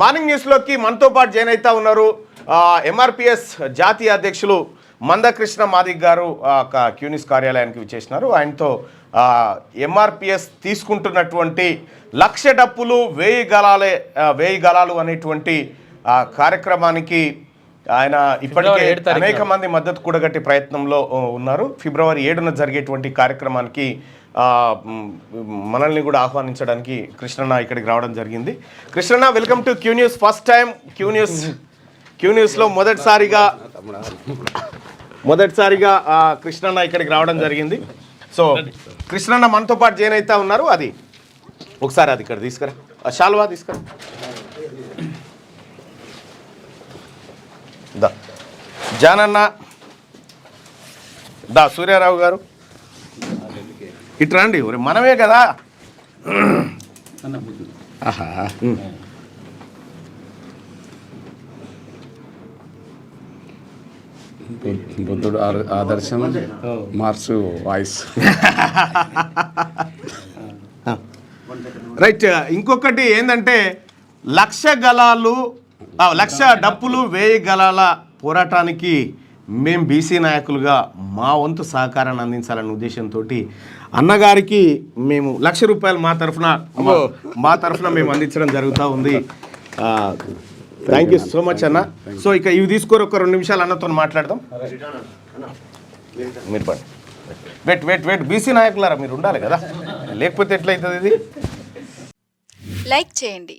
Morning న్యూస్లోకి మనతో పాటు join అవుతా ఉన్నారు ఎంఆర్పిఎస్ జాతీయ అధ్యక్షులు మందకృష్ణ మాదిగ గారు క్యూనిస్ కార్యాలయానికి విచ్చేసినారు. ఆయనతో ఎంఆర్పిఎస్ తీసుకుంటున్నటువంటి 1,00,000 డప్పులు 1000 గలాలు అనేటువంటి కార్యక్రమానికి ఆయన ఇప్పటికే అనేక మంది మద్దతు కూడగట్టే ప్రయత్నంలో ఉన్నారు. ఫిబ్రవరి 7న జరిగేటువంటి కార్యక్రమానికి మనల్ని కూడా ఆహ్వానించడానికి కృష్ణన్న ఇక్కడికి రావడం జరిగింది. కృష్ణన్న, welcome to Q News. First time Q న్యూస్లో మొదటిసారిగా కృష్ణన్న ఇక్కడికి రావడం జరిగింది. సో కృష్ణన్న మనతో పాటు జాయిన్ అవుతా ఉన్నారు. అది ఒకసారి అది ఇక్కడ తీసుకురా, శాల్వా తీసుకురా. దా జానన్న, దా సూర్యారావు గారు ఇట్రా అండి. మనమే కదా. బుద్ధుడు ఆదర్శం, మార్సు వాయిస్. రైట్. ఇంకొకటి ఏంటంటే 1,00,000 డప్పులు 1000 గలాల పోరాటానికి మేము బీసీ నాయకులుగా మా వంతు సహకారాన్ని అందించాలనే ఉద్దేశంతో అన్నగారికి మేము ₹1,00,000 మా తరఫున మేము అందించడం జరుగుతూ ఉంది. థ్యాంక్ యూ సో మచ్ అన్న. సో ఇక ఇవి తీసుకోరు, ఒక 2 నిమిషాలు అన్నతో మాట్లాడదాం. మీరు వెయిట్ బీసీ నాయకులారా, మీరు ఉండాలి కదా, లేకపోతే ఎట్లయితుంది ఇది. లైక్ చేయండి,